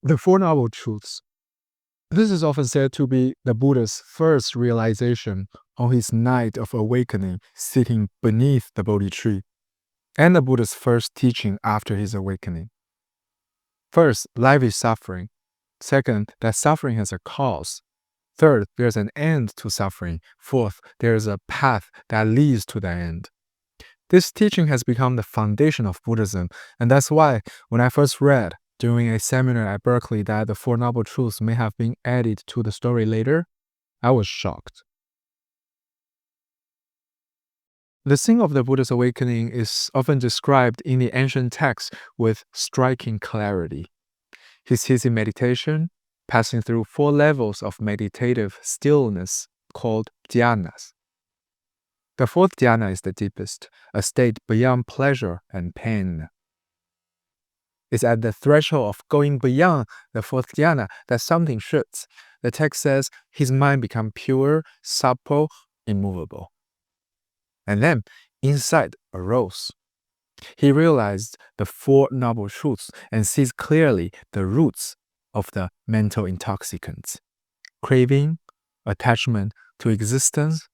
The Four Noble Truths. This is often said to be the Buddha's first realization on his night of awakening sitting beneath the Bodhi tree, and the Buddha's first teaching after his awakening. First, life is suffering. Second, that suffering has a cause. Third, there's an end to suffering. Fourth, there's a path that leads to the end. This teaching has become the foundation of Buddhism, and that's why when I first read during a seminar at Berkeley that the Four Noble Truths may have been added to the story later, I was shocked. The scene of the Buddha's awakening is often described in the ancient texts with striking clarity. He sits in meditation, passing through 4 levels of meditative stillness called dhyanas. The 4th dhyana is the deepest, a state beyond pleasure and pain. It's at the threshold of going beyond the 4th dhyana that something shifts. The text says his mind becomes pure, supple, immovable. And then insight arose. He realized the 4 Noble Truths and sees clearly the roots of the mental intoxicants: craving, attachment to existence,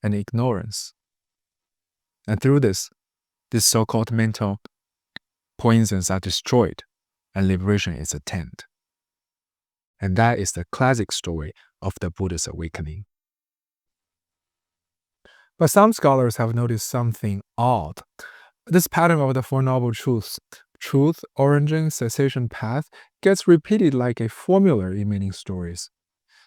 and ignorance. And through this, these so-called mental poisons are destroyed and liberation is attained. And that is the classic story of the Buddha's awakening. But some scholars have noticed something odd. This pattern of the Four Noble Truths, truth, origin, cessation, path, gets repeated like a formula in many stories.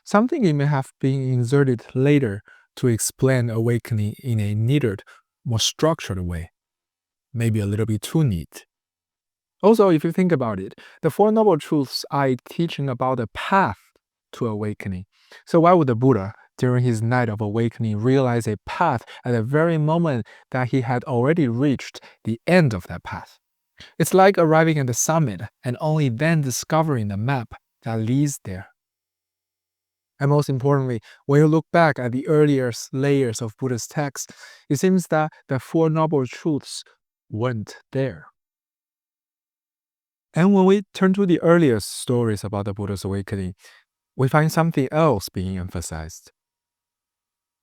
Something it may have been inserted later to explain awakening in a neater, more structured way. Maybe a little bit too neat. Also, if you think about it, the Four Noble Truths are a teaching about the path to awakening. So why would the Buddha, during his night of awakening, realize a path at the very moment that he had already reached the end of that path? It's like arriving at the summit and only then discovering the map that leads there. And most importantly, when you look back at the earlier layers of Buddha's text, it seems that the Four Noble Truths weren't there. And when we turn to the earliest stories about the Buddha's awakening, we find something else being emphasized.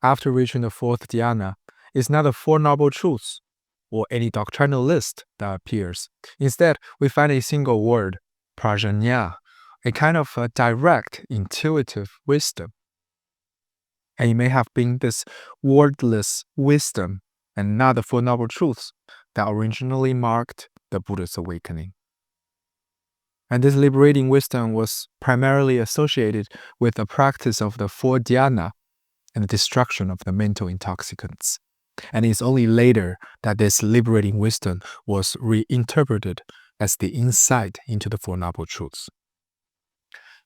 After reaching the 4th dhyana, it's not the Four Noble Truths or any doctrinal list that appears. Instead, we find a single word, Paranya, a kind of a direct, intuitive wisdom. And it may have been this wordless wisdom and not the Four Noble Truths that originally marked the Buddha's awakening. And this liberating wisdom was primarily associated with the practice of the 4 dhyana and the destruction of the mental intoxicants. And it's only later that this liberating wisdom was reinterpreted as the insight into the Four Noble Truths.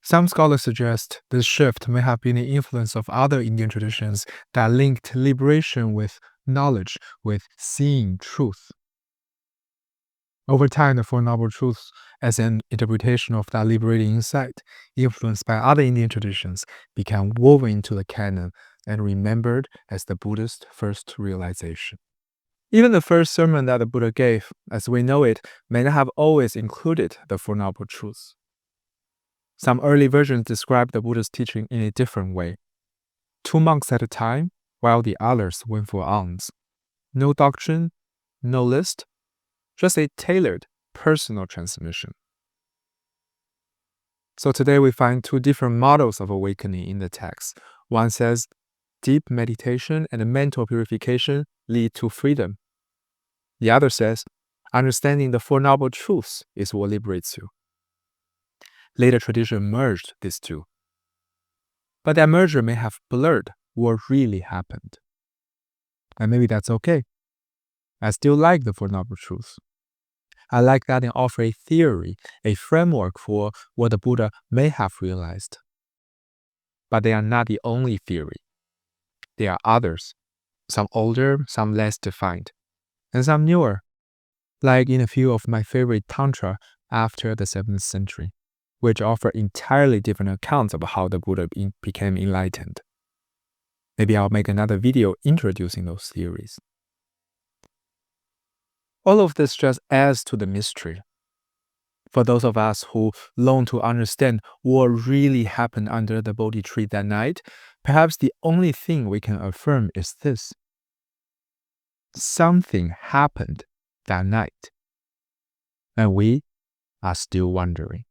Some scholars suggest this shift may have been the influence of other Indian traditions that linked liberation with knowledge, with seeing truth. Over time, the Four Noble Truths, as an interpretation of that liberating insight, influenced by other Indian traditions, became woven into the canon and remembered as the Buddhist first realization. Even the first sermon that the Buddha gave, as we know it, may not have always included the Four Noble Truths. Some early versions describe the Buddha's teaching in a different way. 2 monks at a time, while the others went for alms. No doctrine, no list, just a tailored personal transmission. So today we find 2 different models of awakening in the text. One says, deep meditation and mental purification lead to freedom. The other says, understanding the Four Noble Truths is what liberates you. Later tradition merged these 2. But that merger may have blurred what really happened. And maybe that's okay. I still like the Four Noble Truths. I like that they offer a theory, a framework for what the Buddha may have realized. But they are not the only theory. There are others, some older, some less defined, and some newer, like in a few of my favorite Tantra after the 7th century, which offer entirely different accounts of how the Buddha became enlightened. Maybe I'll make another video introducing those theories. All of this just adds to the mystery. For those of us who long to understand what really happened under the Bodhi tree that night, perhaps the only thing we can affirm is this: something happened that night, and we are still wondering.